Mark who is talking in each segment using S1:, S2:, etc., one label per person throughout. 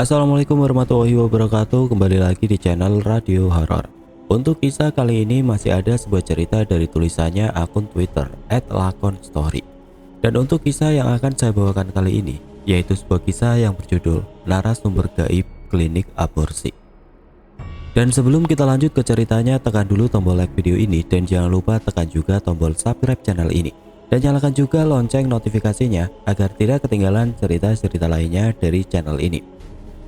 S1: Assalamualaikum warahmatullahi wabarakatuh. Kembali lagi di channel Radio Horor. Untuk kisah kali ini masih ada sebuah cerita dari tulisannya akun Twitter @lakonstory. Dan untuk kisah yang akan saya bawakan kali ini yaitu sebuah kisah yang berjudul Narasumber Gaib Klinik Aborsi. Dan sebelum kita lanjut ke ceritanya, tekan dulu tombol like video ini dan jangan lupa tekan juga tombol subscribe channel ini. Dan nyalakan juga lonceng notifikasinya agar tidak ketinggalan cerita-cerita lainnya dari channel ini.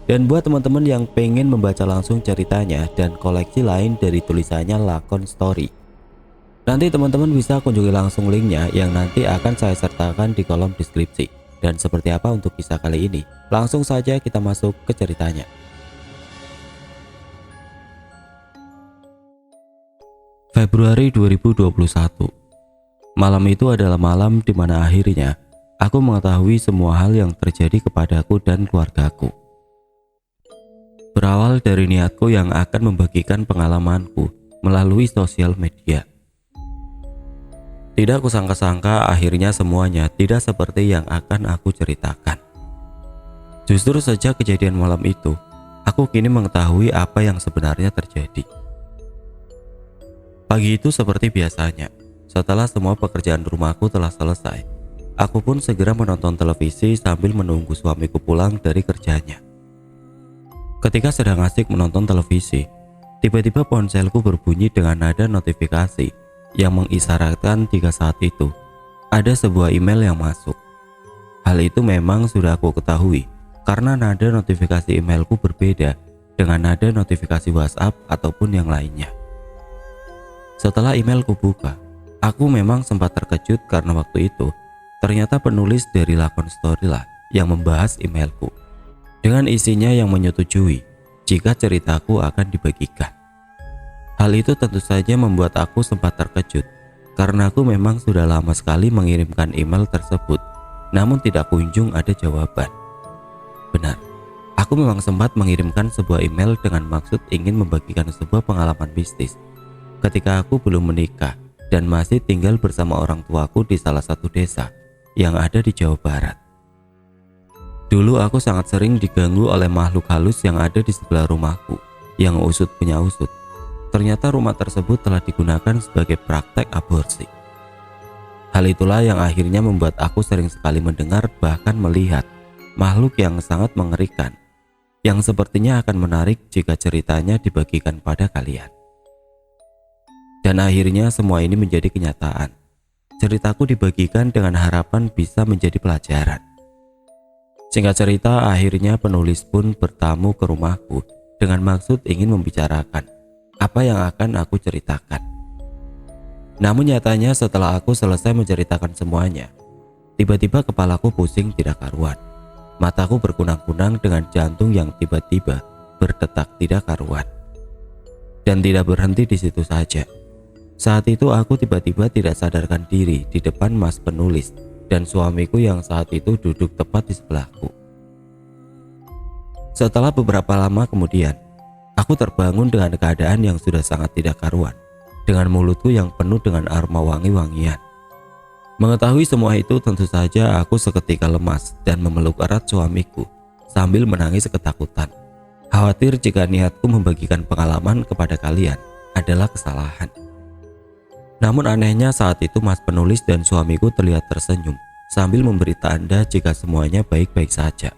S1: Dan buat teman-teman yang pengen membaca langsung ceritanya dan koleksi lain dari tulisannya Lakon Story, nanti teman-teman bisa kunjungi langsung linknya yang nanti akan saya sertakan di kolom deskripsi. Dan seperti apa untuk kisah kali ini? Langsung saja kita masuk ke ceritanya. Februari 2021. Malam itu adalah malam di mana akhirnya aku mengetahui semua hal yang terjadi kepadaku dan keluargaku. Berawal dari niatku yang akan membagikan pengalamanku melalui sosial media. Tidak kusangka-sangka akhirnya semuanya tidak seperti yang akan aku ceritakan. Justru sejak kejadian malam itu, aku kini mengetahui apa yang sebenarnya terjadi. Pagi itu seperti biasanya, setelah semua pekerjaan rumahku telah selesai, aku pun segera menonton televisi sambil menunggu suamiku pulang dari kerjanya. Ketika sedang asik menonton televisi, tiba-tiba ponselku berbunyi dengan nada notifikasi yang mengisyaratkan jika saat itu ada sebuah email yang masuk. Hal itu memang sudah aku ketahui karena nada notifikasi emailku berbeda dengan nada notifikasi WhatsApp ataupun yang lainnya. Setelah emailku buka, aku memang sempat terkejut karena waktu itu ternyata penulis dari Lakon Story lah yang membahas emailku, dengan isinya yang menyetujui jika ceritaku akan dibagikan. Hal itu tentu saja membuat aku sempat terkejut karena aku memang sudah lama sekali mengirimkan email tersebut, namun tidak kunjung ada jawaban. Benar, aku memang sempat mengirimkan sebuah email dengan maksud ingin membagikan sebuah pengalaman bisnis ketika aku belum menikah dan masih tinggal bersama orang tuaku di salah satu desa yang ada di Jawa Barat. Dulu aku sangat sering diganggu oleh makhluk halus yang ada di sebelah rumahku, yang usut punya usut. Ternyata rumah tersebut telah digunakan sebagai praktek aborsi. Hal itulah yang akhirnya membuat aku sering sekali mendengar bahkan melihat makhluk yang sangat mengerikan, yang sepertinya akan menarik jika ceritanya dibagikan pada kalian. Dan akhirnya semua ini menjadi kenyataan. Ceritaku dibagikan dengan harapan bisa menjadi pelajaran. Singkat cerita, akhirnya penulis pun bertamu ke rumahku dengan maksud ingin membicarakan apa yang akan aku ceritakan. Namun nyatanya setelah aku selesai menceritakan semuanya, tiba-tiba kepalaku pusing tidak karuan. Mataku berkunang-kunang dengan jantung yang tiba-tiba berdetak tidak karuan. Dan tidak berhenti di situ saja. Saat itu aku tiba-tiba tidak sadarkan diri di depan mas penulis dan suamiku yang saat itu duduk tepat di sebelahku. Setelah beberapa lama kemudian, aku terbangun dengan keadaan yang sudah sangat tidak karuan, dengan mulutku yang penuh dengan aroma wangi-wangian. Mengetahui semua itu tentu saja aku seketika lemas dan memeluk erat suamiku sambil menangis ketakutan, khawatir jika niatku membagikan pengalaman kepada kalian adalah kesalahan. Namun anehnya saat itu mas penulis dan suamiku terlihat tersenyum sambil memberi tanda jika semuanya baik-baik saja.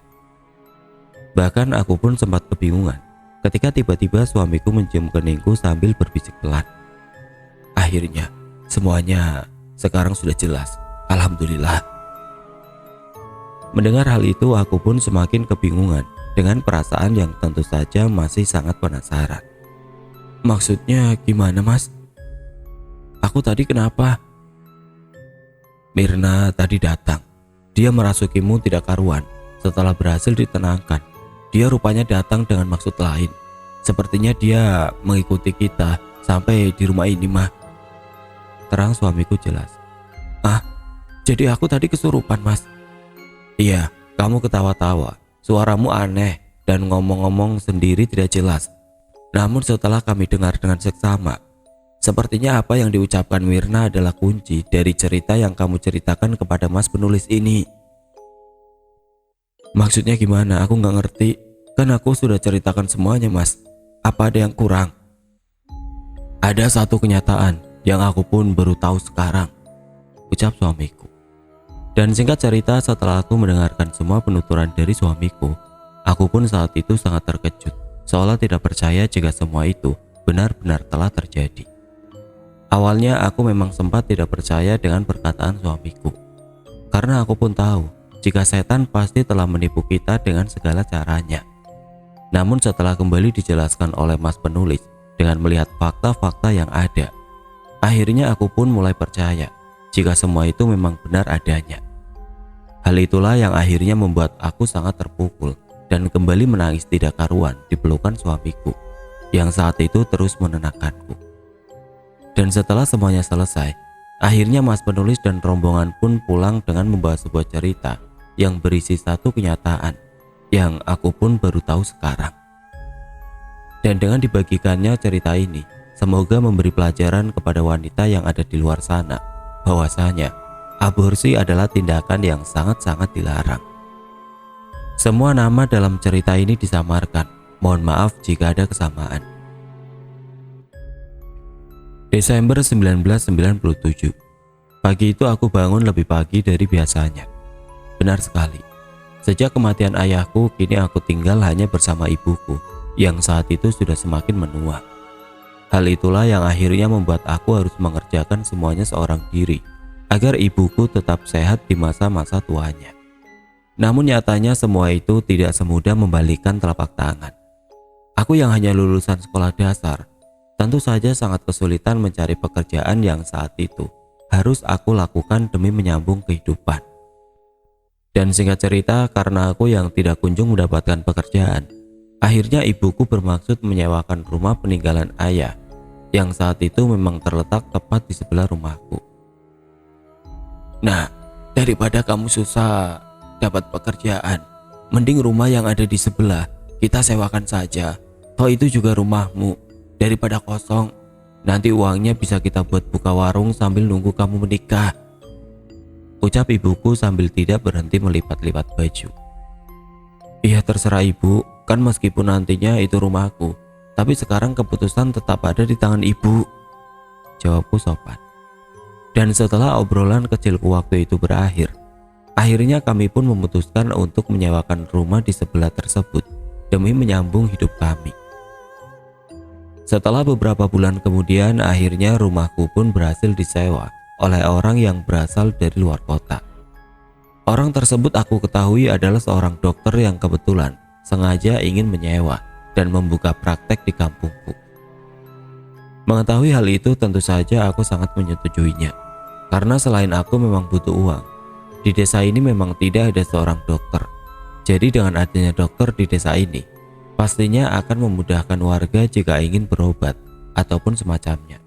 S1: Bahkan aku pun sempat kebingungan ketika tiba-tiba suamiku mencium keningku sambil berbisik pelan. Akhirnya semuanya sekarang sudah jelas, alhamdulillah. Mendengar hal itu aku pun semakin kebingungan dengan perasaan yang tentu saja masih sangat penasaran. Maksudnya gimana mas? Aku tadi kenapa? Mirna tadi datang. Dia merasukimu tidak karuan. Setelah berhasil ditenangkan, dia rupanya datang dengan maksud lain. Sepertinya dia mengikuti kita sampai di rumah ini mah. Terang suamiku jelas. Ah, jadi aku tadi kesurupan mas? Iya, kamu ketawa-tawa. Suaramu aneh dan ngomong-ngomong sendiri tidak jelas. Namun setelah kami dengar dengan seksama, sepertinya apa yang diucapkan Mirna adalah kunci dari cerita yang kamu ceritakan kepada mas penulis ini. Maksudnya gimana? Aku nggak ngerti. Kan aku sudah ceritakan semuanya, Mas. Apa ada yang kurang? Ada satu kenyataan yang aku pun baru tahu sekarang, ucap suamiku. Dan singkat cerita, setelah aku mendengarkan semua penuturan dari suamiku, aku pun saat itu sangat terkejut, seolah tidak percaya jika semua itu benar-benar telah terjadi. Awalnya aku memang sempat tidak percaya dengan perkataan suamiku, karena aku pun tahu jika setan pasti telah menipu kita dengan segala caranya. Namun setelah kembali dijelaskan oleh Mas penulis dengan melihat fakta-fakta yang ada, akhirnya aku pun mulai percaya jika semua itu memang benar adanya. Hal itulah yang akhirnya membuat aku sangat terpukul dan kembali menangis tidak karuan di pelukan suamiku yang saat itu terus menenangkanku. Dan setelah semuanya selesai, akhirnya Mas penulis dan rombongan pun pulang dengan membawa sebuah cerita yang berisi satu kenyataan yang aku pun baru tahu sekarang. Dan dengan dibagikannya cerita ini, semoga memberi pelajaran kepada wanita yang ada di luar sana bahwasanya aborsi adalah tindakan yang sangat-sangat dilarang. Semua nama dalam cerita ini disamarkan. Mohon maaf jika ada kesamaan. Desember 1997. Pagi itu aku bangun lebih pagi dari biasanya. Benar sekali. Sejak kematian ayahku, kini aku tinggal hanya bersama ibuku yang saat itu sudah semakin menua. Hal itulah yang akhirnya membuat aku harus mengerjakan semuanya seorang diri agar ibuku tetap sehat di masa-masa tuanya. Namun nyatanya semua itu tidak semudah membalikkan telapak tangan. Aku yang hanya lulusan sekolah dasar, tentu saja sangat kesulitan mencari pekerjaan yang saat itu harus aku lakukan demi menyambung kehidupan. Dan singkat cerita, karena aku yang tidak kunjung mendapatkan pekerjaan, akhirnya ibuku bermaksud menyewakan rumah peninggalan ayah yang saat itu memang terletak tepat di sebelah rumahku. Nah, daripada kamu susah dapat pekerjaan, mending rumah yang ada di sebelah kita sewakan saja. Toh itu juga rumahmu, daripada kosong. Nanti uangnya bisa kita buat buka warung sambil nunggu kamu menikah, ucap ibuku sambil tidak berhenti melipat-lipat baju. Iya terserah ibu, kan meskipun nantinya itu rumahku, tapi sekarang keputusan tetap ada di tangan ibu, jawabku sopan. Dan setelah obrolan kecilku waktu itu berakhir, akhirnya kami pun memutuskan untuk menyewakan rumah di sebelah tersebut demi menyambung hidup kami. Setelah beberapa bulan kemudian, akhirnya rumahku pun berhasil disewa oleh orang yang berasal dari luar kota. Orang tersebut aku ketahui adalah seorang dokter yang kebetulan sengaja ingin menyewa dan membuka praktek di kampungku. Mengetahui hal itu tentu saja aku sangat menyetujuinya. Karena selain aku memang butuh uang, di desa ini memang tidak ada seorang dokter. Jadi dengan adanya dokter di desa ini, pastinya akan memudahkan warga jika ingin berobat ataupun semacamnya.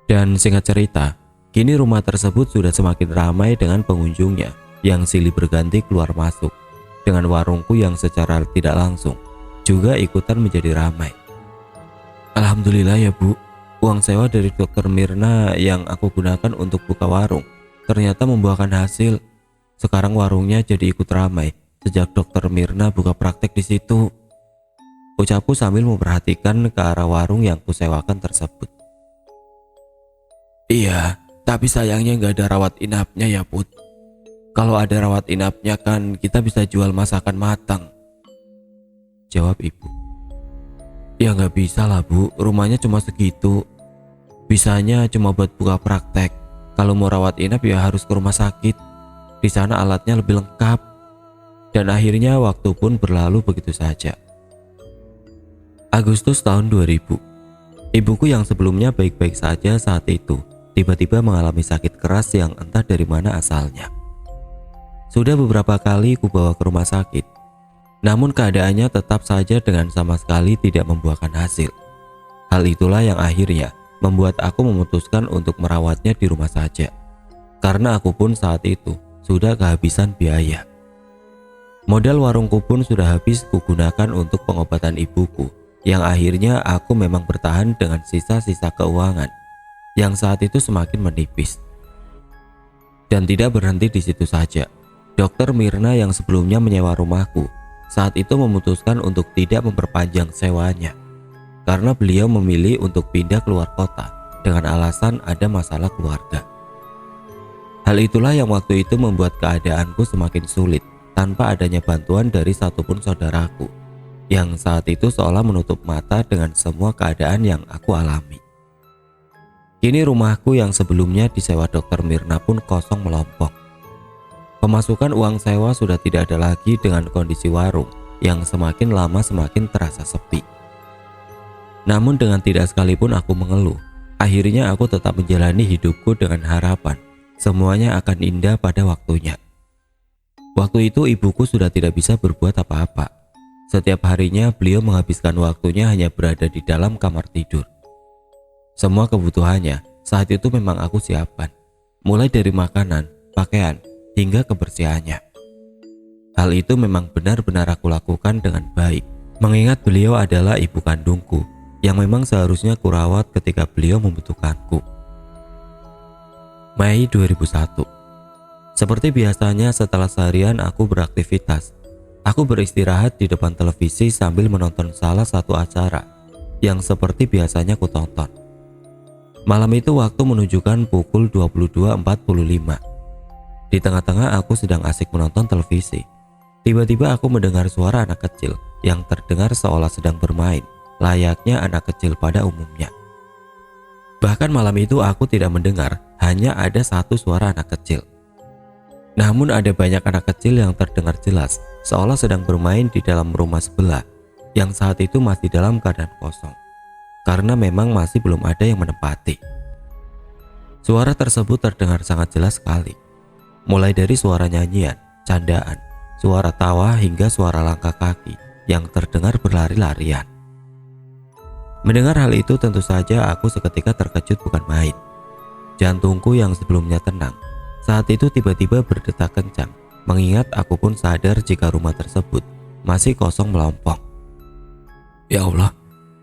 S1: Dan singkat cerita, kini rumah tersebut sudah semakin ramai dengan pengunjungnya yang silih berganti keluar masuk, dengan warungku yang secara tidak langsung juga ikutan menjadi ramai. Alhamdulillah ya Bu, uang sewa dari Dokter Mirna yang aku gunakan untuk buka warung ternyata membuahkan hasil. Sekarang warungnya jadi ikut ramai sejak Dokter Mirna buka praktek di situ, ucapku sambil memperhatikan ke arah warung yang kusewakan tersebut. Iya, tapi sayangnya nggak ada rawat inapnya ya Put. Kalau ada rawat inapnya kan kita bisa jual masakan matang, jawab ibu. Ya nggak bisa lah Bu, rumahnya cuma segitu. Bisanya cuma buat buka praktek. Kalau mau rawat inap ya harus ke rumah sakit. Di sana alatnya lebih lengkap. Dan akhirnya waktu pun berlalu begitu saja. Agustus tahun 2000. Ibuku yang sebelumnya baik-baik saja saat itu tiba-tiba mengalami sakit keras yang entah dari mana asalnya. Sudah beberapa kali kubawa ke rumah sakit, namun keadaannya tetap saja dengan sama sekali tidak membuahkan hasil. Hal itulah yang akhirnya membuat aku memutuskan untuk merawatnya di rumah saja, karena aku pun saat itu sudah kehabisan biaya. Modal warungku pun sudah habis kugunakan untuk pengobatan ibuku, yang akhirnya aku memang bertahan dengan sisa-sisa keuangan yang saat itu semakin menipis. Dan tidak berhenti di situ saja, Dokter Mirna yang sebelumnya menyewa rumahku saat itu memutuskan untuk tidak memperpanjang sewanya karena beliau memilih untuk pindah keluar kota dengan alasan ada masalah keluarga. Hal itulah yang waktu itu membuat keadaanku semakin sulit tanpa adanya bantuan dari satupun saudaraku yang saat itu seolah menutup mata dengan semua keadaan yang aku alami. Kini rumahku yang sebelumnya disewa Dokter Mirna pun kosong melompong. Pemasukan uang sewa sudah tidak ada lagi dengan kondisi warung yang semakin lama semakin terasa sepi. Namun dengan tidak sekalipun aku mengeluh, akhirnya aku tetap menjalani hidupku dengan harapan semuanya akan indah pada waktunya. Waktu itu ibuku sudah tidak bisa berbuat apa-apa. Setiap harinya beliau menghabiskan waktunya hanya berada di dalam kamar tidur. Semua kebutuhannya saat itu memang aku siapkan, mulai dari makanan, pakaian, hingga kebersihannya. Hal itu memang benar-benar aku lakukan dengan baik, mengingat beliau adalah ibu kandungku yang memang seharusnya kurawat ketika beliau membutuhkanku. Mei 2001. Seperti biasanya setelah seharian aku beraktivitas, aku beristirahat di depan televisi sambil menonton salah satu acara yang seperti biasanya ku tonton. Malam itu waktu menunjukkan pukul 22.45. Di tengah-tengah aku sedang asik menonton televisi. Tiba-tiba aku mendengar suara anak kecil yang terdengar seolah sedang bermain, layaknya anak kecil pada umumnya. Bahkan malam itu aku tidak mendengar, hanya ada satu suara anak kecil. Namun ada banyak anak kecil yang terdengar jelas, seolah sedang bermain di dalam rumah sebelah, yang saat itu masih dalam keadaan kosong, karena memang masih belum ada yang menempati. Suara tersebut terdengar sangat jelas sekali, mulai dari suara nyanyian, candaan, suara tawa hingga suara langkah kaki yang terdengar berlari-larian. Mendengar hal itu tentu saja aku seketika terkejut bukan main. Jantungku yang sebelumnya tenang, saat itu tiba-tiba berdetak kencang, mengingat aku pun sadar jika rumah tersebut masih kosong melompong. Ya Allah,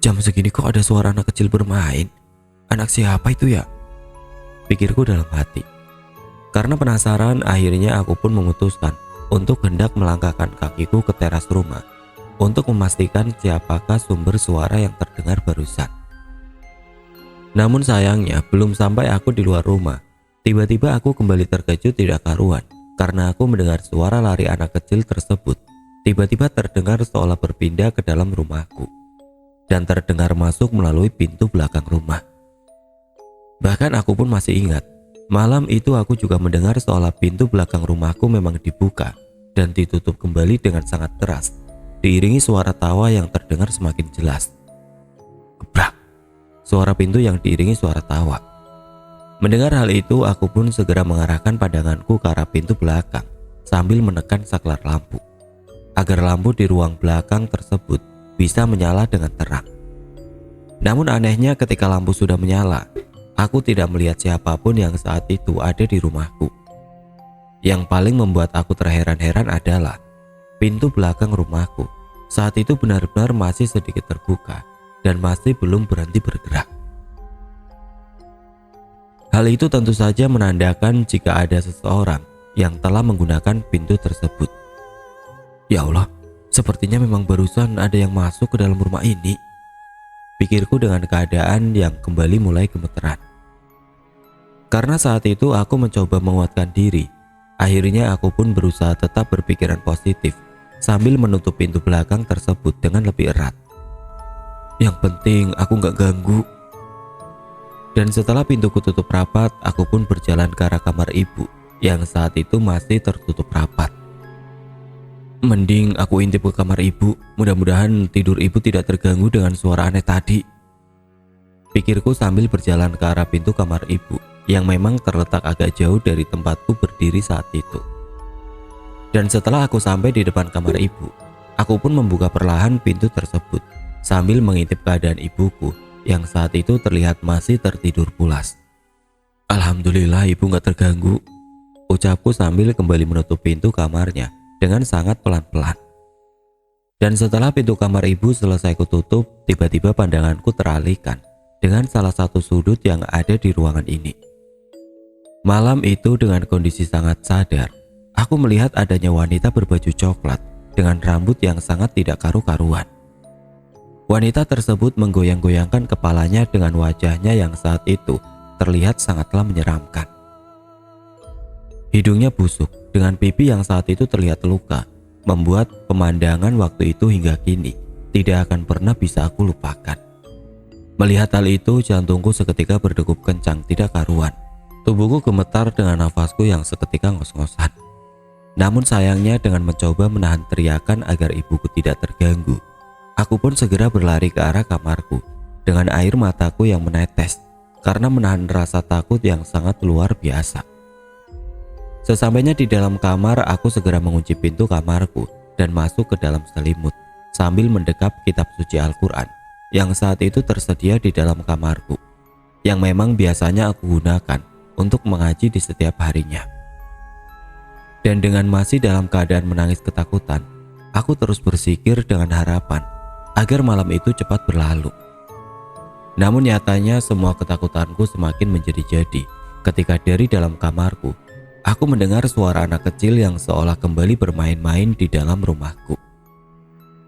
S1: jam segini kok ada suara anak kecil bermain? Anak siapa itu ya? Pikirku dalam hati. Karena penasaran, akhirnya aku pun memutuskan untuk hendak melangkahkan kakiku ke teras rumah untuk memastikan siapakah sumber suara yang terdengar barusan. Namun sayangnya belum sampai aku di luar rumah, tiba-tiba aku kembali terkejut tidak karuan karena aku mendengar suara lari anak kecil tersebut tiba-tiba terdengar seolah berpindah ke dalam rumahku dan terdengar masuk melalui pintu belakang rumah. Bahkan aku pun masih ingat, malam itu aku juga mendengar seolah pintu belakang rumahku memang dibuka dan ditutup kembali dengan sangat keras, diiringi suara tawa yang terdengar semakin jelas. Gebrak, suara pintu yang diiringi suara tawa. Mendengar hal itu, aku pun segera mengarahkan pandanganku ke arah pintu belakang sambil menekan saklar lampu, agar lampu di ruang belakang tersebut bisa menyala dengan terang. Namun anehnya ketika lampu sudah menyala, aku tidak melihat siapapun yang saat itu ada di rumahku. Yang paling membuat aku terheran-heran adalah pintu belakang rumahku saat itu benar-benar masih sedikit terbuka dan masih belum berhenti bergerak. Hal itu tentu saja menandakan jika ada seseorang yang telah menggunakan pintu tersebut. Ya Allah, sepertinya memang barusan ada yang masuk ke dalam rumah ini, pikirku dengan keadaan yang kembali mulai gemeteran. Karena saat itu aku mencoba menguatkan diri, akhirnya aku pun berusaha tetap berpikiran positif sambil menutup pintu belakang tersebut dengan lebih erat. Yang penting aku gak ganggu. Dan setelah pintuku tutup rapat, aku pun berjalan ke arah kamar ibu yang saat itu masih tertutup rapat. Mending aku intip ke kamar ibu, mudah-mudahan tidur ibu tidak terganggu dengan suara aneh tadi, pikirku sambil berjalan ke arah pintu kamar ibu yang memang terletak agak jauh dari tempatku berdiri saat itu. Dan setelah aku sampai di depan kamar ibu, aku pun membuka perlahan pintu tersebut sambil mengintip keadaan ibuku yang saat itu terlihat masih tertidur pulas. Alhamdulillah ibu gak terganggu, ucapku sambil kembali menutup pintu kamarnya dengan sangat pelan-pelan. Dan setelah pintu kamar ibu selesai kututup, tiba-tiba pandanganku teralihkan dengan salah satu sudut yang ada di ruangan ini. Malam itu dengan kondisi sangat sadar, aku melihat adanya wanita berbaju coklat dengan rambut yang sangat tidak karu-karuan. Wanita tersebut menggoyang-goyangkan kepalanya dengan wajahnya yang saat itu terlihat sangatlah menyeramkan. Hidungnya busuk dengan pipi yang saat itu terlihat luka, membuat pemandangan waktu itu hingga kini tidak akan pernah bisa aku lupakan. Melihat hal itu, jantungku seketika berdegup kencang tidak karuan. Tubuhku gemetar dengan nafasku yang seketika ngos-ngosan. Namun sayangnya dengan mencoba menahan teriakan agar ibuku tidak terganggu, aku pun segera berlari ke arah kamarku dengan air mataku yang menetes karena menahan rasa takut yang sangat luar biasa. Sesampainya di dalam kamar, aku segera mengunci pintu kamarku dan masuk ke dalam selimut sambil mendekap kitab suci Al-Quran yang saat itu tersedia di dalam kamarku, yang memang biasanya aku gunakan untuk mengaji di setiap harinya. Dan dengan masih dalam keadaan menangis ketakutan, aku terus bersikir dengan harapan agar malam itu cepat berlalu. Namun nyatanya semua ketakutanku semakin menjadi-jadi ketika dari dalam kamarku, aku mendengar suara anak kecil yang seolah kembali bermain-main di dalam rumahku.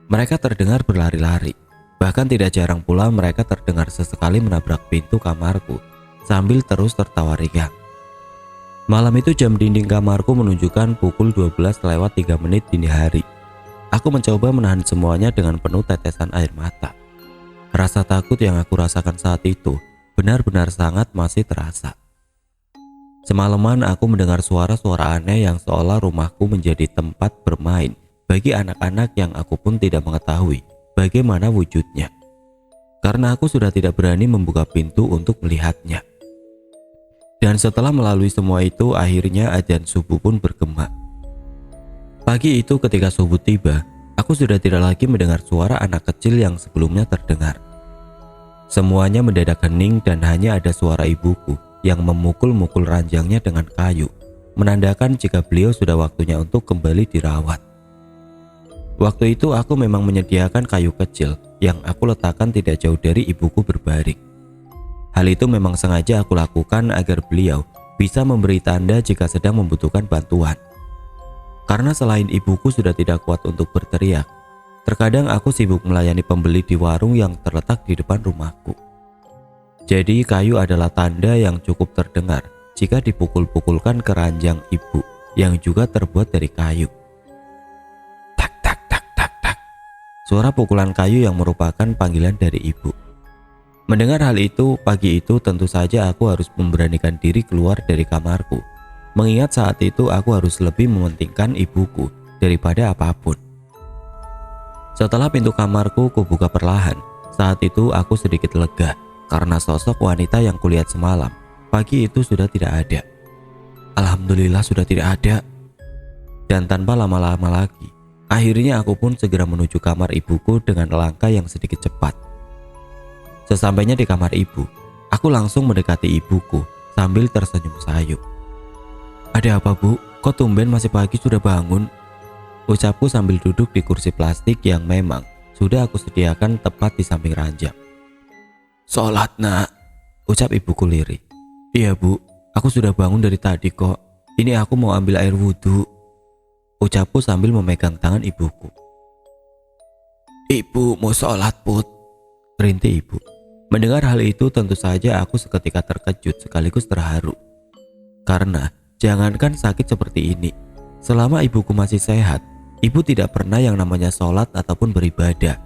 S1: Mereka terdengar berlari-lari, bahkan tidak jarang pula mereka terdengar sesekali menabrak pintu kamarku sambil terus tertawa ringan. Malam itu jam dinding kamarku menunjukkan pukul 12:03 dini hari. Aku mencoba menahan semuanya dengan penuh tetesan air mata. Rasa takut yang aku rasakan saat itu benar-benar sangat masih terasa. Semalaman aku mendengar suara-suara aneh yang seolah rumahku menjadi tempat bermain bagi anak-anak yang aku pun tidak mengetahui bagaimana wujudnya. Karena aku sudah tidak berani membuka pintu untuk melihatnya. Dan setelah melalui semua itu, akhirnya adzan subuh pun bergema. Pagi itu ketika subuh tiba, aku sudah tidak lagi mendengar suara anak kecil yang sebelumnya terdengar. Semuanya mendadak hening dan hanya ada suara ibuku yang memukul-mukul ranjangnya dengan kayu, menandakan jika beliau sudah waktunya untuk kembali dirawat. Waktu itu aku memang menyediakan kayu kecil yang aku letakkan tidak jauh dari ibuku berbaring. Hal itu memang sengaja aku lakukan agar beliau bisa memberi tanda jika sedang membutuhkan bantuan. Karena selain ibuku sudah tidak kuat untuk berteriak, terkadang aku sibuk melayani pembeli di warung yang terletak di depan rumahku. Jadi kayu adalah tanda yang cukup terdengar jika dipukul-pukulkan ke ranjang ibu yang juga terbuat dari kayu. Tak tak tak tak tak. Suara pukulan kayu yang merupakan panggilan dari ibu. Mendengar hal itu, pagi itu tentu saja aku harus memberanikan diri keluar dari kamarku. Mengingat saat itu aku harus lebih mementingkan ibuku daripada apapun. Setelah pintu kamarku kubuka perlahan, saat itu aku sedikit lega karena sosok wanita yang kulihat semalam pagi itu sudah tidak ada. Alhamdulillah sudah tidak ada. Dan tanpa lama-lama lagi, akhirnya aku pun segera menuju kamar ibuku dengan langkah yang sedikit cepat. Sesampainya di kamar ibu, aku langsung mendekati ibuku sambil tersenyum sayu. "Ada apa, Bu? Kok tumben masih pagi sudah bangun?" ucapku sambil duduk di kursi plastik yang memang sudah aku sediakan tepat di samping ranjang. "Sholat, Nak," ucap ibuku lirih. "Iya, Bu, aku sudah bangun dari tadi kok. Ini aku mau ambil air wudhu," ucapku sambil memegang tangan ibuku. "Ibu mau sholat, Put," perintah ibu. Mendengar hal itu tentu saja aku seketika terkejut sekaligus terharu. Karena jangankan sakit seperti ini, selama ibuku masih sehat, ibu tidak pernah yang namanya sholat ataupun beribadah.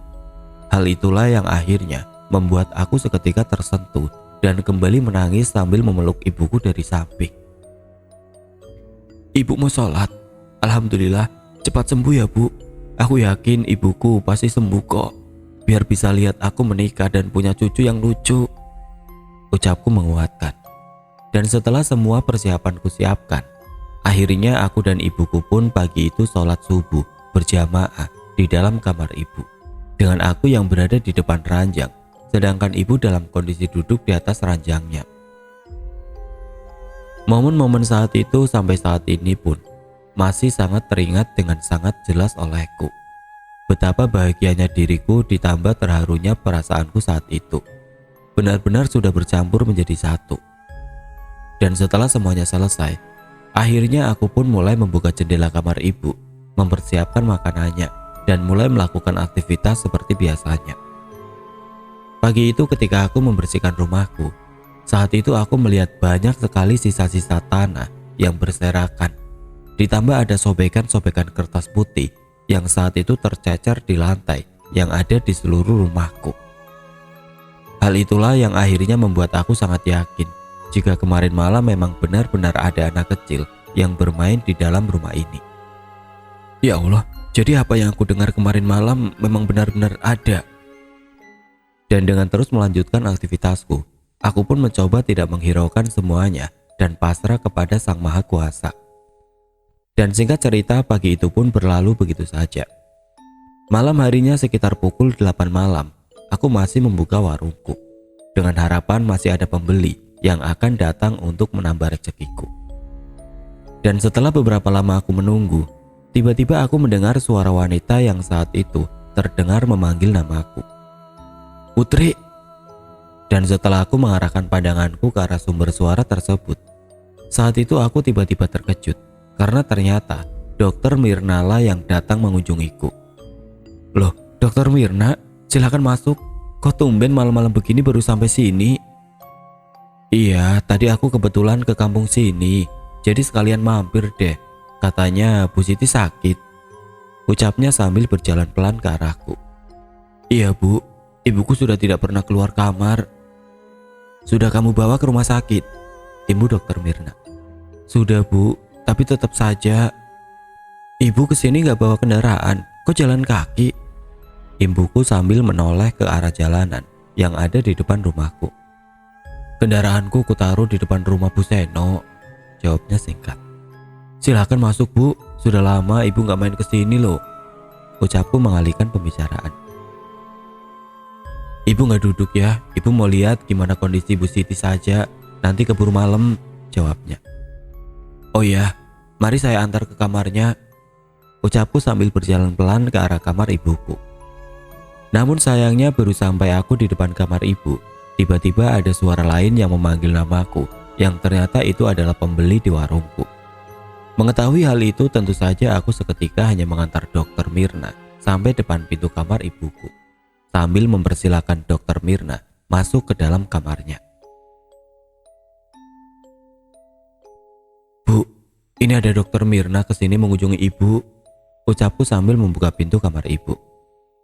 S1: Hal itulah yang akhirnya membuat aku seketika tersentuh dan kembali menangis sambil memeluk ibuku dari samping. "Ibu mau sholat? Alhamdulillah, cepat sembuh ya, Bu. Aku yakin ibuku pasti sembuh kok. Biar bisa lihat aku menikah dan punya cucu yang lucu," ucapku menguatkan. Dan setelah semua persiapanku siapkan, akhirnya aku dan ibuku pun pagi itu sholat subuh berjamaah di dalam kamar ibu, dengan aku yang berada di depan ranjang, sedangkan ibu dalam kondisi duduk di atas ranjangnya. Momen-momen saat itu sampai saat ini pun masih sangat teringat dengan sangat jelas olehku. Betapa bahagianya diriku ditambah terharunya perasaanku saat itu. Benar-benar sudah bercampur menjadi satu. Dan setelah semuanya selesai, akhirnya aku pun mulai membuka jendela kamar ibu, mempersiapkan makanannya. dan mulai melakukan aktivitas seperti biasanya. Pagi itu ketika aku membersihkan rumahku, saat itu aku melihat banyak sekali sisa-sisa tanah yang berserakan. Ditambah ada sobekan-sobekan kertas putih yang saat itu tercecer di lantai yang ada di seluruh rumahku. Hal itulah yang akhirnya membuat aku sangat yakin jika kemarin malam memang benar-benar ada anak kecil yang bermain di dalam rumah ini. Ya Allah, jadi apa yang aku dengar kemarin malam memang benar-benar ada. Dan dengan terus melanjutkan aktivitasku, aku pun mencoba tidak menghiraukan semuanya dan pasrah kepada Sang Maha Kuasa. Dan singkat cerita, pagi itu pun berlalu begitu saja. Malam harinya sekitar pukul 8 malam, aku masih membuka warungku dengan harapan masih ada pembeli yang akan datang untuk menambah rezekiku. Dan setelah beberapa lama aku menunggu, tiba-tiba aku mendengar suara wanita yang saat itu terdengar memanggil namaku. Putri. Dan setelah aku mengarahkan pandanganku ke arah sumber suara tersebut, saat itu aku tiba-tiba terkejut karena ternyata Dokter Mirna lah yang datang mengunjungiku. Loh, Dokter Mirna, silakan masuk. Kok tumben malam-malam begini baru sampai sini? Iya, tadi aku kebetulan ke kampung sini, jadi sekalian mampir deh. Katanya Bu Siti sakit. Ucapnya sambil berjalan pelan ke arahku. Iya Bu, ibuku sudah tidak pernah keluar kamar. Sudah kamu bawa ke rumah sakit? Imbu Dokter Mirna. Sudah Bu, tapi tetap saja. Ibu kesini gak bawa kendaraan, kok jalan kaki? Imbuku sambil menoleh ke arah jalanan yang ada di depan rumahku. Kendaraanku kutaruh di depan rumah Bu Seno, jawabnya singkat. Silakan masuk Bu, sudah lama ibu gak main kesini loh, ucapku mengalihkan pembicaraan. Ibu gak duduk ya, ibu mau lihat gimana kondisi Bu Siti saja, nanti keburu malam, jawabnya. Oh ya, mari saya antar ke kamarnya, ucapku sambil berjalan pelan ke arah kamar ibuku. Namun sayangnya baru sampai aku di depan kamar ibu, tiba-tiba ada suara lain yang memanggil namaku, yang ternyata itu adalah pembeli di warungku. Mengetahui hal itu tentu saja aku seketika hanya mengantar Dokter Mirna sampai depan pintu kamar ibuku, sambil mempersilahkan Dokter Mirna masuk ke dalam kamarnya. Bu, ini ada Dokter Mirna kesini mengunjungi ibu, ucapku sambil membuka pintu kamar ibu.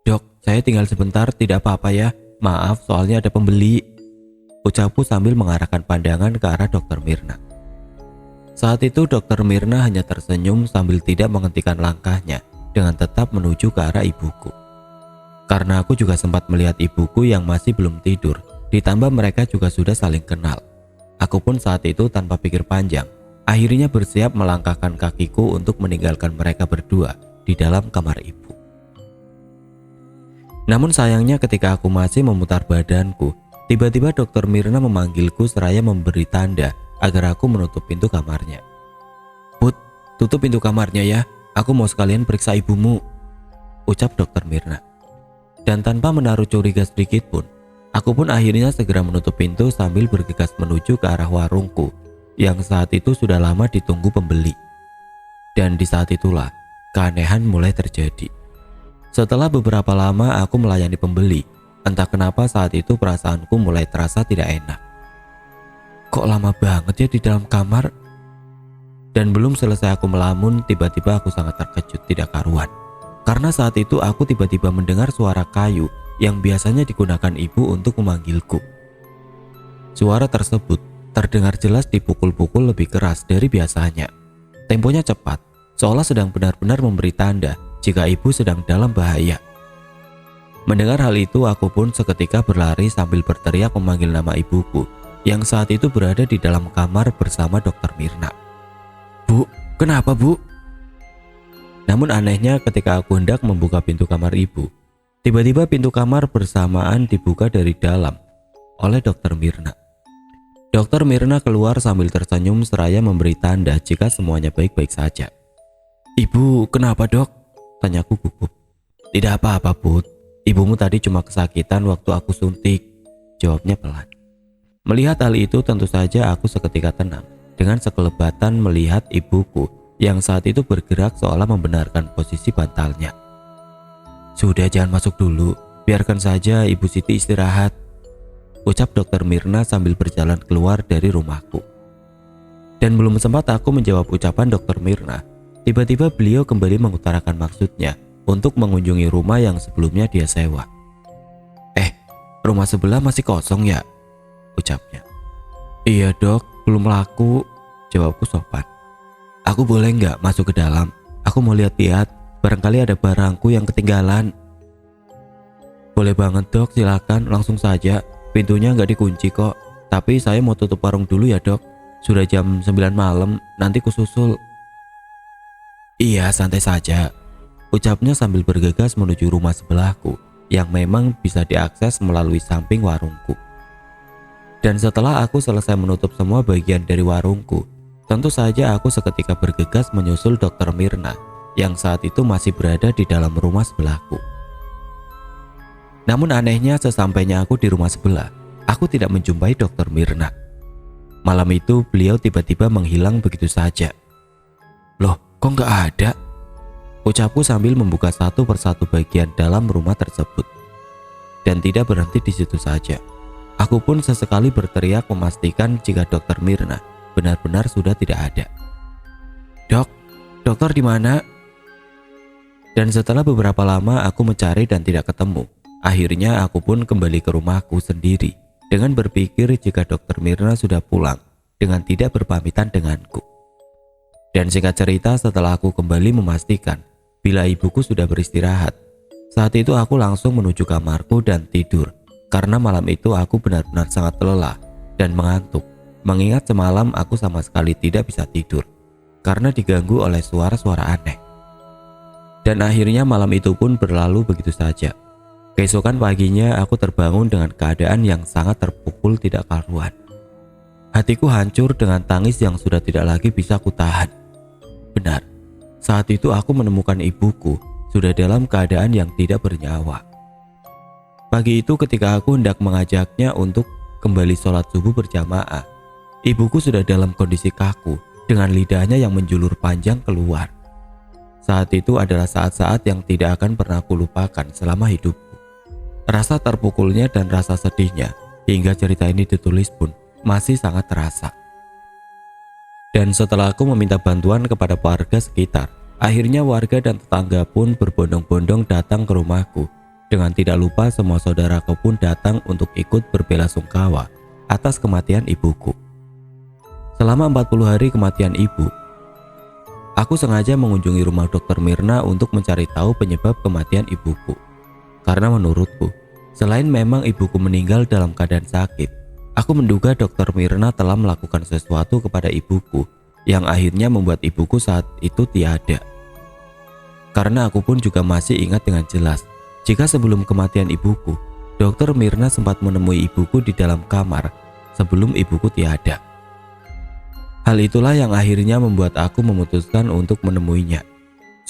S1: Dok, saya tinggal sebentar, tidak apa-apa ya. Maaf, soalnya ada pembeli, ucapku sambil mengarahkan pandangan ke arah Dokter Mirna. Saat itu Dokter Mirna hanya tersenyum sambil tidak menghentikan langkahnya dengan tetap menuju ke arah ibuku. Karena aku juga sempat melihat ibuku yang masih belum tidur, ditambah mereka juga sudah saling kenal. Aku pun saat itu tanpa pikir panjang, akhirnya bersiap melangkahkan kakiku untuk meninggalkan mereka berdua di dalam kamar ibu. Namun sayangnya ketika aku masih memutar badanku, tiba-tiba Dokter Mirna memanggilku seraya memberi tanda agar aku menutup pintu kamarnya. Put, tutup pintu kamarnya ya, aku mau sekalian periksa ibumu, ucap Dokter Mirna. Dan tanpa menaruh curiga sedikit pun, aku pun akhirnya segera menutup pintu sambil bergegas menuju ke arah warungku yang saat itu sudah lama ditunggu pembeli. Dan di saat itulah keanehan mulai terjadi. Setelah beberapa lama aku melayani pembeli, entah kenapa saat itu perasaanku mulai terasa tidak enak. Kok lama banget ya di dalam kamar? Dan belum selesai aku melamun, tiba-tiba aku sangat terkejut tidak karuan. Karena saat itu aku tiba-tiba mendengar suara kayu yang biasanya digunakan ibu untuk memanggilku. Suara tersebut terdengar jelas dipukul-pukul lebih keras dari biasanya. Temponya cepat, seolah sedang benar-benar memberi tanda jika ibu sedang dalam bahaya. Mendengar hal itu, aku pun seketika berlari sambil berteriak memanggil nama ibuku yang saat itu berada di dalam kamar bersama Dokter Mirna. Bu, kenapa Bu? Namun anehnya ketika aku hendak membuka pintu kamar ibu, tiba-tiba pintu kamar bersamaan dibuka dari dalam oleh Dokter Mirna. Dokter Mirna keluar sambil tersenyum seraya memberi tanda jika semuanya baik-baik saja. Ibu, kenapa dok? Tanyaku gugup. Tidak apa-apa Put, ibumu tadi cuma kesakitan waktu aku suntik, jawabnya pelan. Melihat hal itu tentu saja aku seketika tenang dengan sekelebatan melihat ibuku yang saat itu bergerak seolah membenarkan posisi bantalnya. Sudah, jangan masuk dulu, biarkan saja Ibu Siti istirahat, ucap Dokter Mirna sambil berjalan keluar dari rumahku. Dan belum sempat aku menjawab ucapan Dokter Mirna, tiba-tiba beliau kembali mengutarakan maksudnya untuk mengunjungi rumah yang sebelumnya dia sewa. Rumah sebelah masih kosong ya? Ucapnya. Iya dok, belum laku, jawabku sopan. Aku boleh nggak masuk ke dalam? Aku mau lihat-lihat, barangkali ada barangku yang ketinggalan. Boleh banget dok, silakan langsung saja. Pintunya nggak dikunci kok. Tapi saya mau tutup warung dulu ya dok. Sudah jam 9 malam, nanti kususul. Iya, santai saja, ucapnya sambil bergegas menuju rumah sebelahku yang memang bisa diakses melalui samping warungku. Dan setelah aku selesai menutup semua bagian dari warungku, tentu saja aku seketika bergegas menyusul Dokter Mirna yang saat itu masih berada di dalam rumah sebelahku. Namun anehnya sesampainya aku di rumah sebelah, aku tidak menjumpai Dokter Mirna. Malam itu beliau tiba-tiba menghilang begitu saja. Loh, kok nggak ada? Ucapku sambil membuka satu persatu bagian dalam rumah tersebut. Dan tidak berhenti di situ saja. Aku pun sesekali berteriak memastikan jika Dokter Mirna benar-benar sudah tidak ada. Dok, dokter di mana? Dan setelah beberapa lama aku mencari dan tidak ketemu, akhirnya aku pun kembali ke rumahku sendiri dengan berpikir jika Dokter Mirna sudah pulang dengan tidak berpamitan denganku. Dan singkat cerita, setelah aku kembali memastikan bila ibuku sudah beristirahat, saat itu aku langsung menuju kamarku dan tidur karena malam itu aku benar-benar sangat lelah dan mengantuk, mengingat semalam aku sama sekali tidak bisa tidur karena diganggu oleh suara-suara aneh. Dan akhirnya malam itu pun berlalu begitu saja. Keesokan paginya aku terbangun dengan keadaan yang sangat terpukul tidak karuan. Hatiku hancur dengan tangis yang sudah tidak lagi bisa kutahan. Benar, saat itu aku menemukan ibuku sudah dalam keadaan yang tidak bernyawa. Pagi itu ketika aku hendak mengajaknya untuk kembali sholat subuh berjamaah, ibuku sudah dalam kondisi kaku dengan lidahnya yang menjulur panjang keluar. Saat itu adalah saat-saat yang tidak akan pernah kulupakan selama hidupku. Rasa terpukulnya dan rasa sedihnya hingga cerita ini ditulis pun masih sangat terasa. Dan setelah aku meminta bantuan kepada warga sekitar, akhirnya warga dan tetangga pun berbondong-bondong datang ke rumahku. Dengan tidak lupa semua saudaraku pun datang untuk ikut berbelasungkawa atas kematian ibuku. Selama 40 hari kematian ibu, aku sengaja mengunjungi rumah Dokter Mirna untuk mencari tahu penyebab kematian ibuku. Karena menurutku, selain memang ibuku meninggal dalam keadaan sakit, aku menduga Dokter Mirna telah melakukan sesuatu kepada ibuku yang akhirnya membuat ibuku saat itu tiada. Karena aku pun juga masih ingat dengan jelas jika sebelum kematian ibuku, Dokter Mirna sempat menemui ibuku di dalam kamar sebelum ibuku tiada. Hal itulah yang akhirnya membuat aku memutuskan untuk menemuinya.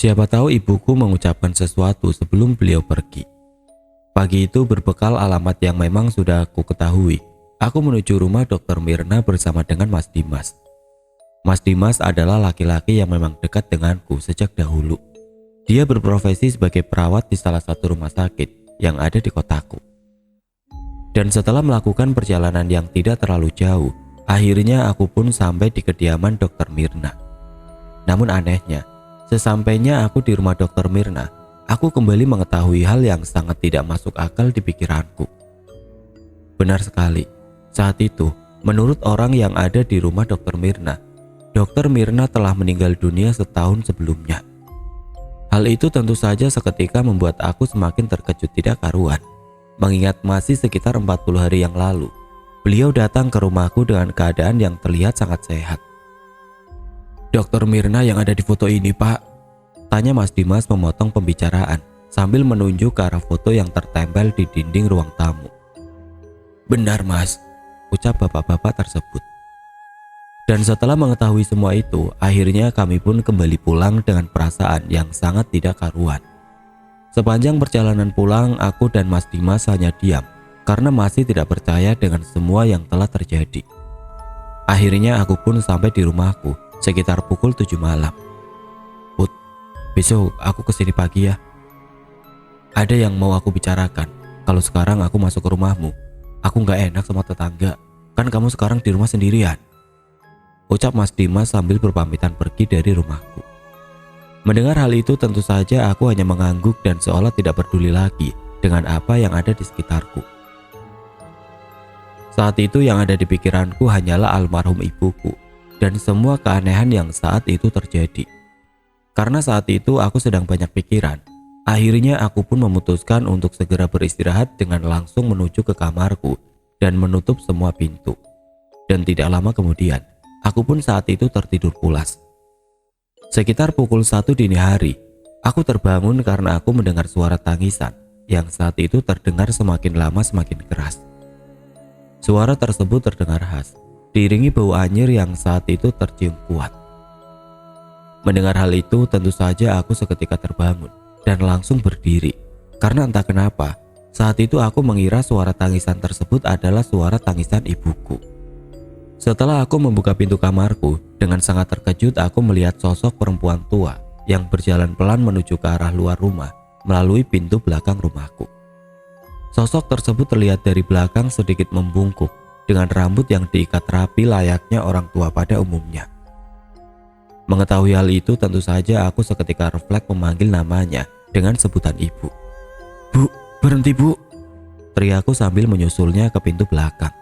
S1: Siapa tahu ibuku mengucapkan sesuatu sebelum beliau pergi. Pagi itu berbekal alamat yang memang sudah aku ketahui, aku menuju rumah Dokter Mirna bersama dengan Mas Dimas. Mas Dimas adalah laki-laki yang memang dekat denganku sejak dahulu. Dia berprofesi sebagai perawat di salah satu rumah sakit yang ada di kotaku. Dan setelah melakukan perjalanan yang tidak terlalu jauh, akhirnya aku pun sampai di kediaman Dokter Mirna. Namun anehnya, sesampainya aku di rumah Dokter Mirna, aku kembali mengetahui hal yang sangat tidak masuk akal di pikiranku. Benar sekali, saat itu menurut orang yang ada di rumah Dokter Mirna, Dokter Mirna telah meninggal dunia setahun sebelumnya. Hal itu tentu saja seketika membuat aku semakin terkejut tidak karuan, mengingat masih sekitar 40 hari yang lalu beliau datang ke rumahku dengan keadaan yang terlihat sangat sehat. Dokter Mirna yang ada di foto ini, Pak? Tanya Mas Dimas memotong pembicaraan sambil menunjuk ke arah foto yang tertempel di dinding ruang tamu. Benar, Mas, ucap bapak-bapak tersebut. Dan setelah mengetahui semua itu, akhirnya kami pun kembali pulang dengan perasaan yang sangat tidak karuan. Sepanjang perjalanan pulang, aku dan Mas Dimas hanya diam karena masih tidak percaya dengan semua yang telah terjadi. Akhirnya aku pun sampai di rumahku sekitar pukul 7 malam. Put, besok aku kesini pagi ya. Ada yang mau aku bicarakan. Kalau sekarang aku masuk ke rumahmu, aku nggak enak sama tetangga. Kan kamu sekarang di rumah sendirian, ucap Mas Dimas sambil berpamitan pergi dari rumahku. Mendengar hal itu tentu saja aku hanya mengangguk dan seolah tidak peduli lagi dengan apa yang ada di sekitarku. Saat itu yang ada di pikiranku hanyalah almarhum ibuku dan semua keanehan yang saat itu terjadi. Karena saat itu aku sedang banyak pikiran, akhirnya aku pun memutuskan untuk segera beristirahat dengan langsung menuju ke kamarku dan menutup semua pintu. Dan tidak lama kemudian, aku pun saat itu tertidur pulas. Sekitar pukul 1 dini hari, aku terbangun karena aku mendengar suara tangisan yang saat itu terdengar semakin lama semakin keras. Suara tersebut terdengar khas, diiringi bau anyir yang saat itu tercium kuat. Mendengar hal itu tentu saja aku seketika terbangun dan langsung berdiri. Karena entah kenapa, saat itu aku mengira suara tangisan tersebut adalah suara tangisan ibuku. Setelah aku membuka pintu kamarku, dengan sangat terkejut aku melihat sosok perempuan tua yang berjalan pelan menuju ke arah luar rumah melalui pintu belakang rumahku. Sosok tersebut terlihat dari belakang sedikit membungkuk dengan rambut yang diikat rapi layaknya orang tua pada umumnya. Mengetahui hal itu tentu saja aku seketika refleks memanggil namanya dengan sebutan ibu. "Bu, berhenti bu!" teriakku sambil menyusulnya ke pintu belakang.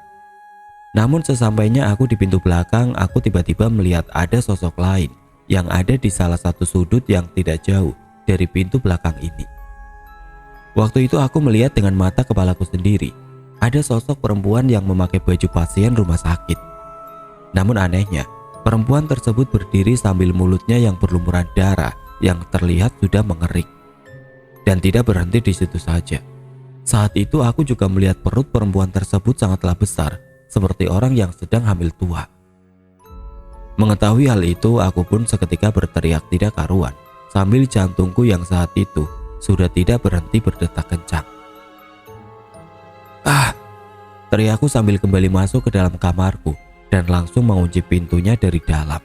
S1: Namun sesampainya aku di pintu belakang, aku tiba-tiba melihat ada sosok lain yang ada di salah satu sudut yang tidak jauh dari pintu belakang ini. Waktu itu aku melihat dengan mata kepalaku sendiri, ada sosok perempuan yang memakai baju pasien rumah sakit. Namun anehnya, perempuan tersebut berdiri sambil mulutnya yang berlumuran darah yang terlihat sudah mengerik. Dan tidak berhenti di situ saja. Saat itu aku juga melihat perut perempuan tersebut sangatlah besar, seperti orang yang sedang hamil tua. Mengetahui hal itu, aku pun seketika berteriak tidak karuan, sambil jantungku yang saat itu sudah tidak berhenti berdetak kencang. "Ah!" teriakku sambil kembali masuk ke dalam kamarku dan langsung mengunci pintunya dari dalam.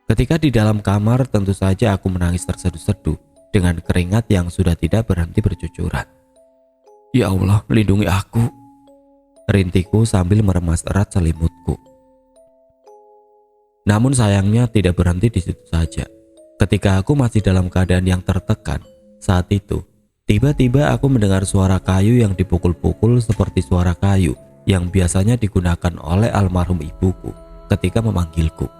S1: Ketika di dalam kamar, tentu saja aku menangis terseduh-seduh dengan keringat yang sudah tidak berhenti bercucuran. "Ya Allah, lindungi aku!" rintiku sambil meremas erat selimutku. Namun sayangnya tidak berhenti di situ saja. Ketika aku masih dalam keadaan yang tertekan, saat itu tiba-tiba aku mendengar suara kayu yang dipukul-pukul seperti suara kayu yang biasanya digunakan oleh almarhum ibuku ketika memanggilku.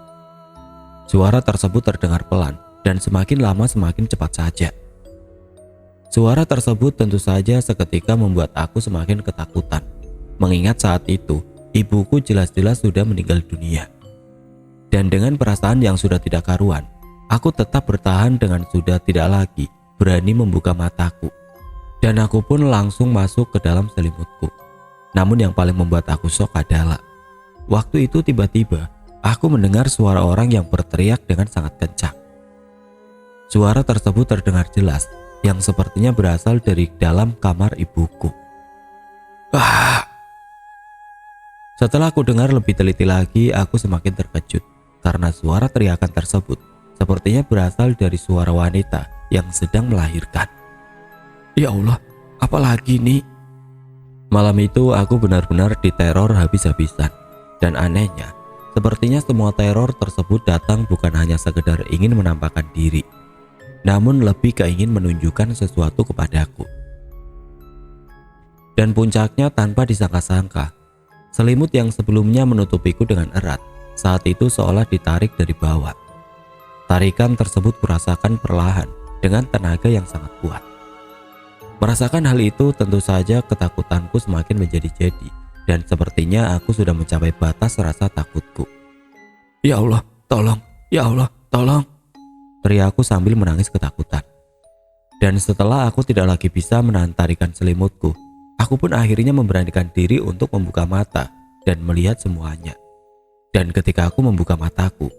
S1: Suara tersebut terdengar pelan dan semakin lama semakin cepat saja. Suara tersebut tentu saja seketika membuat aku semakin ketakutan. Mengingat saat itu, ibuku jelas-jelas sudah meninggal dunia. Dan dengan perasaan yang sudah tidak karuan, aku tetap bertahan dengan sudah tidak lagi berani membuka mataku. Dan aku pun langsung masuk ke dalam selimutku. Namun yang paling membuat aku shock adalah, waktu itu tiba-tiba aku mendengar suara orang yang berteriak dengan sangat kencang. Suara tersebut terdengar jelas, yang sepertinya berasal dari dalam kamar ibuku. "Wah!" Setelah aku dengar lebih teliti lagi, aku semakin terkejut karena suara teriakan tersebut sepertinya berasal dari suara wanita yang sedang melahirkan. "Ya Allah, apalagi nih?" Malam itu aku benar-benar diteror habis-habisan. Dan anehnya, sepertinya semua teror tersebut datang bukan hanya sekedar ingin menampakkan diri, namun lebih keingin menunjukkan sesuatu kepadaku. Dan puncaknya tanpa disangka-sangka, selimut yang sebelumnya menutupiku dengan erat, saat itu seolah ditarik dari bawah. Tarikan tersebut kurasakan perlahan dengan tenaga yang sangat kuat. Merasakan hal itu tentu saja ketakutanku semakin menjadi-jadi dan sepertinya aku sudah mencapai batas rasa takutku. "Ya Allah, tolong! Ya Allah, tolong!" teriakku sambil menangis ketakutan. Dan setelah aku tidak lagi bisa menahan tarikan selimutku, aku pun akhirnya memberanikan diri untuk membuka mata dan melihat semuanya. Dan ketika aku membuka mataku,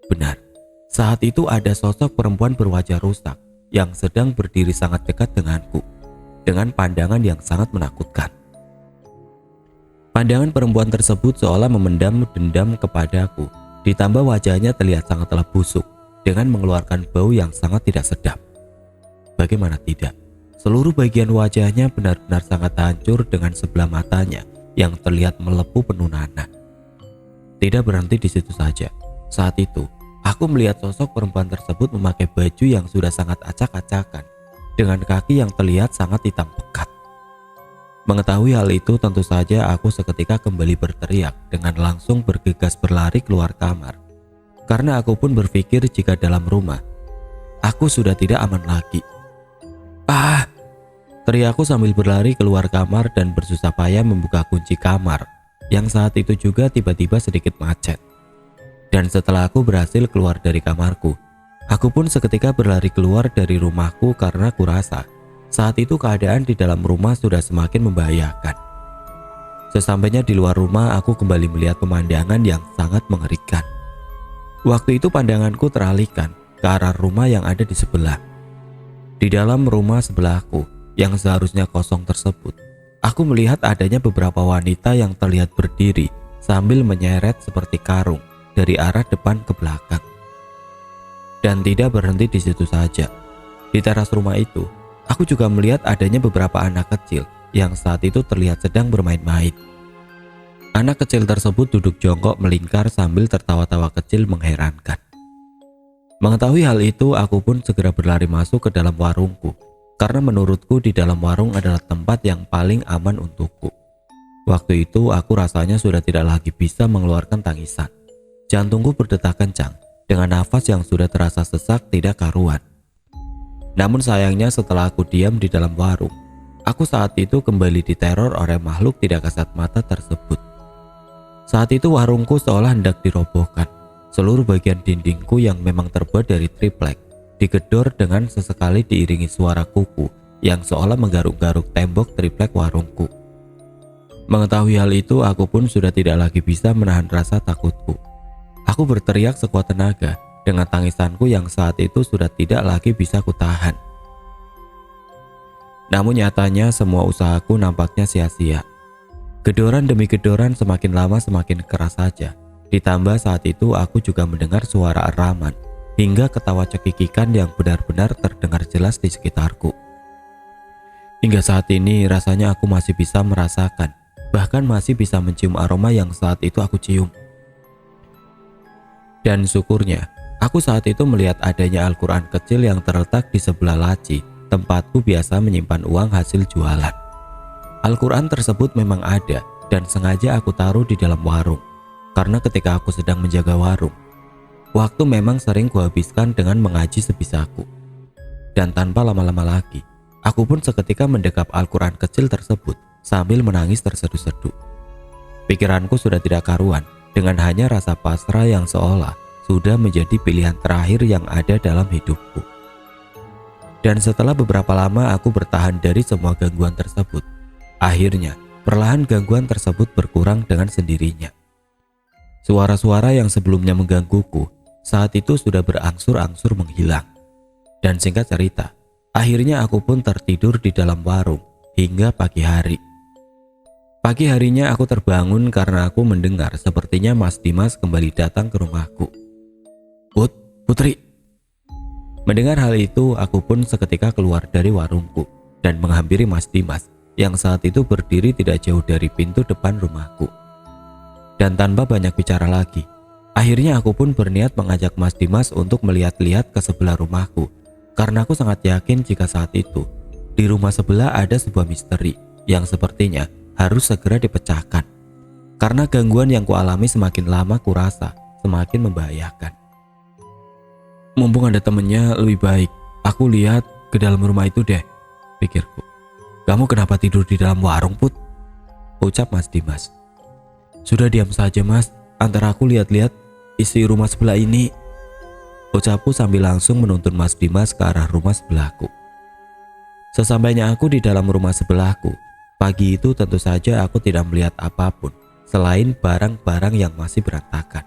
S1: benar, saat itu ada sosok perempuan berwajah rusak yang sedang berdiri sangat dekat denganku, dengan pandangan yang sangat menakutkan. Pandangan perempuan tersebut seolah memendam dendam kepadaku, ditambah wajahnya terlihat sangatlah busuk dengan mengeluarkan bau yang sangat tidak sedap. Bagaimana tidak, Seluruh bagian wajahnya benar-benar sangat hancur dengan sebelah matanya yang terlihat melepuh penuh nanah. Tidak berhenti di situ saja. Saat itu, aku melihat sosok perempuan tersebut memakai baju yang sudah sangat acak-acakan dengan kaki yang terlihat sangat hitam pekat. Mengetahui hal itu, tentu saja aku seketika kembali berteriak dengan langsung bergegas berlari keluar kamar. Karena aku pun berpikir jika dalam rumah, aku sudah tidak aman lagi. Ah! Teriakku sambil berlari keluar kamar dan bersusah payah membuka kunci kamar yang saat itu juga tiba-tiba sedikit macet. Dan setelah aku berhasil keluar dari kamarku, aku pun seketika berlari keluar dari rumahku karena kurasa saat itu keadaan di dalam rumah sudah semakin membahayakan. Sesampainya di luar rumah, aku kembali melihat pemandangan yang sangat mengerikan. Waktu itu pandanganku teralihkan ke arah rumah yang ada di sebelah. Di dalam rumah sebelahku yang seharusnya kosong tersebut, aku melihat adanya beberapa wanita yang terlihat berdiri sambil menyeret seperti karung dari arah depan ke belakang. Dan tidak berhenti di situ saja. Di teras rumah itu, aku juga melihat adanya beberapa anak kecil yang saat itu terlihat sedang bermain-main. Anak kecil tersebut duduk jongkok melingkar sambil tertawa-tawa kecil mengherankan. Mengetahui hal itu, aku pun segera berlari masuk ke dalam warungku. Karena menurutku di dalam warung adalah tempat yang paling aman untukku. Waktu itu aku rasanya sudah tidak lagi bisa mengeluarkan tangisan. Jantungku berdetak kencang dengan nafas yang sudah terasa sesak tidak karuan. Namun sayangnya setelah aku diam di dalam warung, aku saat itu kembali diteror oleh makhluk tidak kasat mata tersebut. Saat itu warungku seolah hendak dirobohkan. Seluruh bagian dindingku yang memang terbuat dari triplek digedor dengan sesekali diiringi suara kuku yang seolah menggaruk-garuk tembok triplek warungku. Mengetahui hal itu, aku pun sudah tidak lagi bisa menahan rasa takutku. Aku berteriak sekuat tenaga dengan tangisanku yang saat itu sudah tidak lagi bisa kutahan. Namun nyatanya semua usahaku nampaknya sia-sia. Gedoran demi gedoran semakin lama semakin keras saja. Ditambah saat itu aku juga mendengar suara eraman hingga ketawa cekikikan yang benar-benar terdengar jelas di sekitarku. Hingga saat ini rasanya aku masih bisa merasakan, bahkan masih bisa mencium aroma yang saat itu aku cium. Dan syukurnya, aku saat itu melihat adanya Al-Quran kecil yang terletak di sebelah laci tempatku biasa menyimpan uang hasil jualan. Al-Quran tersebut memang ada dan sengaja aku taruh di dalam warung, karena ketika aku sedang menjaga warung, waktu memang sering kuhabiskan dengan mengaji sebisaku. Dan tanpa lama-lama lagi, aku pun seketika mendekap Al-Quran kecil tersebut sambil menangis terseduh-seduh. Pikiranku sudah tidak karuan dengan hanya rasa pasrah yang seolah sudah menjadi pilihan terakhir yang ada dalam hidupku. Dan setelah beberapa lama aku bertahan dari semua gangguan tersebut, akhirnya perlahan gangguan tersebut berkurang dengan sendirinya. Suara-suara yang sebelumnya menggangguku saat itu sudah berangsur-angsur menghilang. Dan singkat cerita, akhirnya aku pun tertidur di dalam warung hingga pagi hari. Pagi harinya aku terbangun karena aku mendengar sepertinya Mas Dimas kembali datang ke rumahku. Putri. Mendengar hal itu, aku pun seketika keluar dari warungku dan menghampiri Mas Dimas yang saat itu berdiri tidak jauh dari pintu depan rumahku. Dan tanpa banyak bicara lagi, akhirnya aku pun berniat mengajak Mas Dimas untuk melihat-lihat ke sebelah rumahku, karena aku sangat yakin jika saat itu di rumah sebelah ada sebuah misteri yang sepertinya harus segera dipecahkan. Karena gangguan yang kualami semakin lama kurasa semakin membahayakan. Mumpung ada temennya, lebih baik aku lihat ke dalam rumah itu deh, pikirku. Kamu kenapa tidur di dalam warung, Put? Ucap Mas Dimas. Sudah diam saja, Mas, antara aku lihat-lihat isi rumah sebelah ini, ucapku sambil langsung menuntun Mas Dimas ke arah rumah sebelahku. Sesampainya aku di dalam rumah sebelahku, pagi itu tentu saja aku tidak melihat apapun selain barang-barang yang masih berantakan.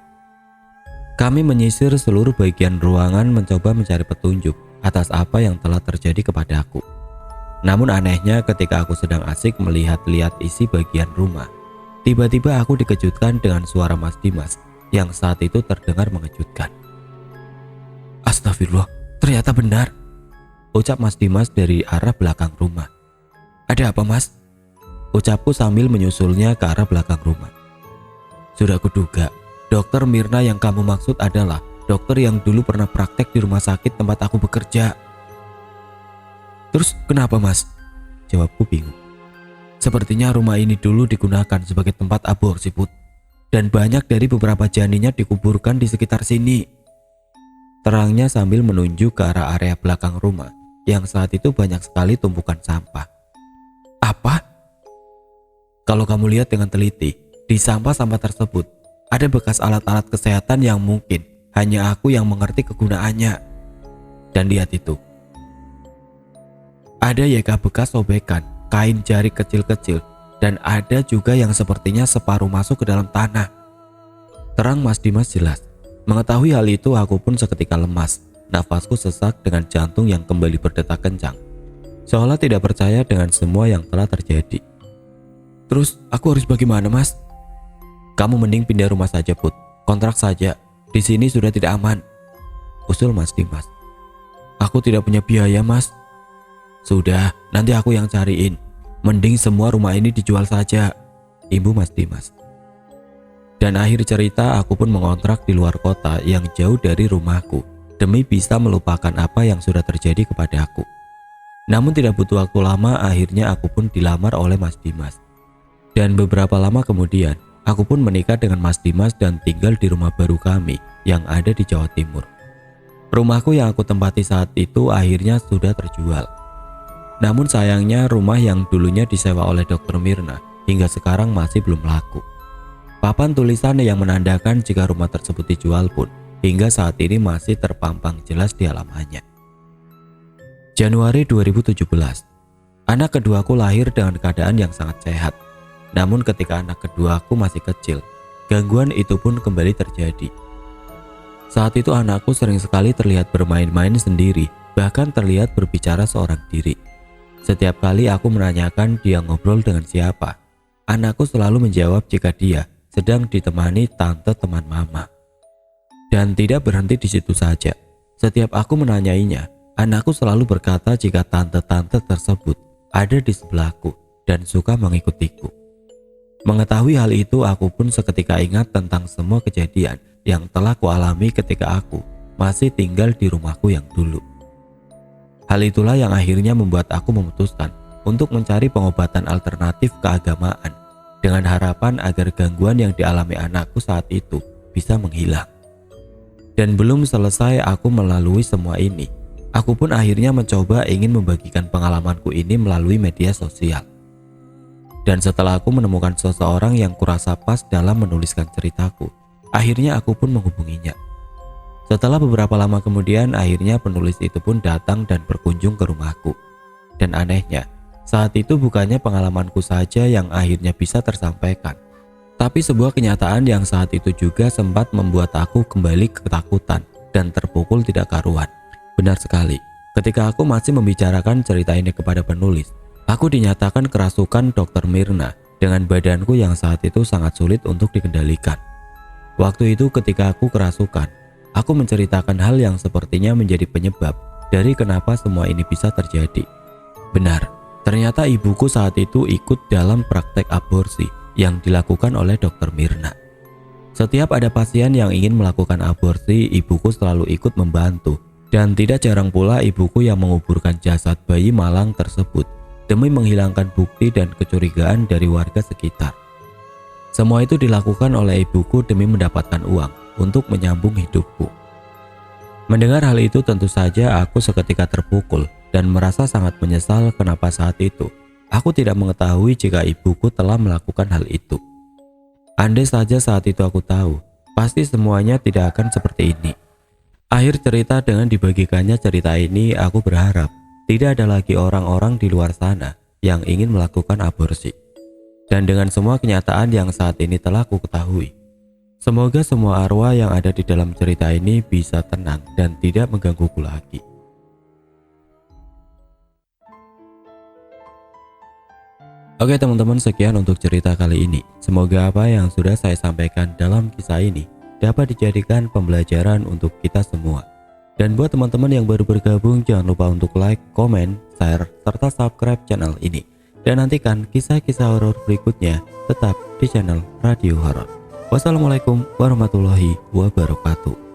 S1: Kami menyisir seluruh bagian ruangan mencoba mencari petunjuk atas apa yang telah terjadi kepadaku. Namun anehnya ketika aku sedang asik melihat-lihat isi bagian rumah, tiba-tiba aku dikejutkan dengan suara Mas Dimas yang saat itu terdengar mengejutkan. Astagfirullah, ternyata benar. ucap Mas Dimas dari arah belakang rumah. Ada apa Mas? Ucapku sambil menyusulnya ke arah belakang rumah. Sudah kuduga, dokter Mirna yang kamu maksud adalah dokter yang dulu pernah praktek di rumah sakit tempat aku bekerja. Terus kenapa Mas? Jawabku bingung. Sepertinya rumah ini dulu digunakan sebagai tempat aborsi Put, dan banyak dari beberapa janinnya dikuburkan di sekitar sini. Terangnya sambil menunjuk ke arah area belakang rumah yang saat itu banyak sekali tumpukan sampah. Apa? Kalau kamu lihat dengan teliti, di sampah-sampah tersebut ada bekas alat-alat kesehatan yang mungkin hanya aku yang mengerti kegunaannya. Dan lihat itu. Ada YK bekas sobekan, kain jari kecil-kecil, dan ada juga yang sepertinya separuh masuk ke dalam tanah. Terang Mas Dimas jelas. Mengetahui hal itu aku pun seketika lemas. Nafasku sesak dengan jantung yang kembali berdetak kencang. Seolah tidak percaya dengan semua yang telah terjadi. Terus aku harus bagaimana Mas? Kamu mending pindah rumah saja Put. Kontrak saja. Di sini sudah tidak aman. Usul Mas Dimas. Aku tidak punya biaya Mas. Sudah, nanti aku yang cariin. Mending semua rumah ini dijual saja, imbu Mas Dimas. Dan akhir cerita aku pun mengontrak di luar kota yang jauh dari rumahku demi bisa melupakan apa yang sudah terjadi kepada aku. Namun tidak butuh waktu lama akhirnya aku pun dilamar oleh Mas Dimas. Dan beberapa lama kemudian aku pun menikah dengan Mas Dimas dan tinggal di rumah baru kami yang ada di Jawa Timur. Rumahku yang aku tempati saat itu akhirnya sudah terjual. Namun sayangnya rumah yang dulunya disewa oleh Dr. Mirna hingga sekarang masih belum laku. Papan tulisan yang menandakan jika rumah tersebut dijual pun hingga saat ini masih terpampang jelas di halamannya. Januari 2017. Anak keduaku lahir dengan keadaan yang sangat sehat. Namun ketika anak keduaku masih kecil, gangguan itu pun kembali terjadi. Saat itu anakku sering sekali terlihat bermain-main sendiri, bahkan terlihat berbicara seorang diri. Setiap kali aku menanyakan dia ngobrol dengan siapa, anakku selalu menjawab jika dia sedang ditemani tante teman mama. Dan tidak berhenti di situ saja. Setiap aku menanyainya, anakku selalu berkata jika tante-tante tersebut ada di sebelahku dan suka mengikutiku. Mengetahui hal itu, aku pun seketika ingat tentang semua kejadian yang telah kualami ketika aku masih tinggal di rumahku yang dulu. Hal itulah yang akhirnya membuat aku memutuskan untuk mencari pengobatan alternatif keagamaan dengan harapan agar gangguan yang dialami anakku saat itu bisa menghilang. Dan belum selesai aku melalui semua ini, aku pun akhirnya mencoba ingin membagikan pengalamanku ini melalui media sosial. Dan setelah aku menemukan seseorang yang kurasa pas dalam menuliskan ceritaku, akhirnya aku pun menghubunginya. Setelah beberapa lama kemudian, akhirnya penulis itu pun datang dan berkunjung ke rumahku. Dan anehnya, saat itu bukannya pengalamanku saja yang akhirnya bisa tersampaikan, tapi sebuah kenyataan yang saat itu juga sempat membuat aku kembali ketakutan dan terpukul tidak karuan. Benar sekali, ketika aku masih membicarakan cerita ini kepada penulis, aku dinyatakan kerasukan Dr. Mirna dengan badanku yang saat itu sangat sulit untuk dikendalikan. Waktu itu ketika aku kerasukan, aku menceritakan hal yang sepertinya menjadi penyebab dari kenapa semua ini bisa terjadi. Benar, ternyata ibuku saat itu ikut dalam praktek aborsi yang dilakukan oleh Dr. Mirna. Setiap ada pasien yang ingin melakukan aborsi, ibuku selalu ikut membantu. Dan tidak jarang pula ibuku yang menguburkan jasad bayi malang tersebut demi menghilangkan bukti dan kecurigaan dari warga sekitar. Semua itu dilakukan oleh ibuku demi mendapatkan uang untuk menyambung hidupku. Mendengar hal itu tentu saja aku seketika terpukul dan merasa sangat menyesal kenapa saat itu aku tidak mengetahui jika ibuku telah melakukan hal itu. Andai saja saat itu aku tahu, pasti semuanya tidak akan seperti ini. Akhir cerita dengan dibagikannya cerita ini, aku berharap tidak ada lagi orang-orang di luar sana yang ingin melakukan aborsi. Dan dengan semua kenyataan yang saat ini telah aku ketahui, semoga semua arwah yang ada di dalam cerita ini bisa tenang dan tidak menggangguku lagi. Oke teman-teman, sekian untuk cerita kali ini. Semoga apa yang sudah saya sampaikan dalam kisah ini dapat dijadikan pembelajaran untuk kita semua. Dan buat teman-teman yang baru bergabung, jangan lupa untuk like, komen, share, serta subscribe channel ini. Dan nantikan kisah-kisah horor berikutnya tetap di channel Radio Horor. Wassalamualaikum warahmatullahi wabarakatuh.